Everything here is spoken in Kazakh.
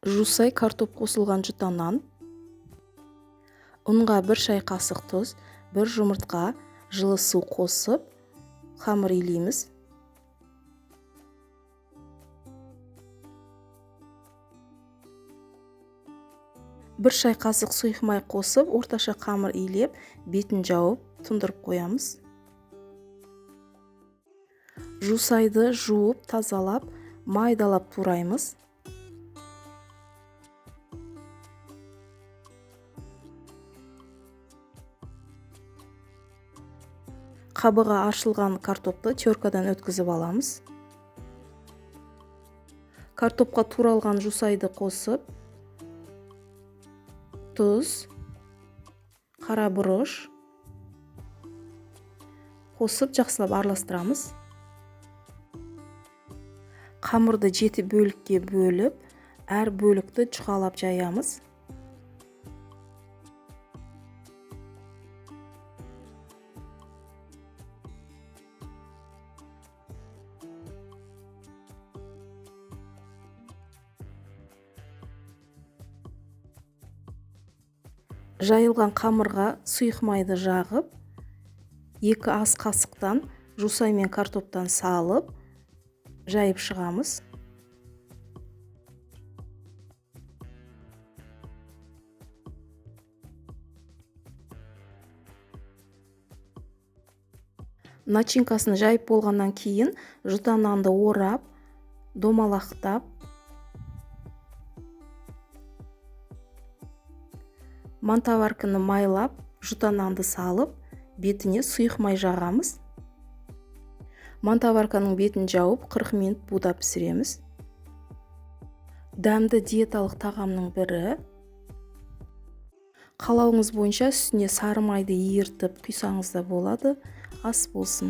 Жусай картоп қосылған жұта нан, ұнға 1 шай қасық тұз, 1 жұмыртқа, жылы су қосып, қамыр илейміз. Бір шай қасық сұйық май қосып, орташа қамыр илеп, бетін жауып, тұндырып қоямыз. Жусайды жуып, тазалап, майдалап тураймыз. Қабыға аршылған картопты теркадан өткізіп аламыз. Картопқа туралған жусайды қосып, тұз, қара бұрыш қосып жақсылап араластырамыз. Қамырды 7 бөлікке бөліп, әр бөлікті жұқалап жаямыз. Жайылған қамырға сұйық майды жағып, 2 ас қасықтан жусай мен картоптан салып, жайып шығамыз. Начинкасын жайып болғаннан кейін жұта нанды орап, домалақтап, мантаварканы майлап, жұта нанды салып, бетіне сұйық май жағамыз. Мантаварканың бетін жауып, 40 минут будап пісіреміз. Дәмді диеталық тағамның бірі. Қалауыңыз бойынша үстіне сары майды ертіп құйсаңыз да болады. Ас болсын.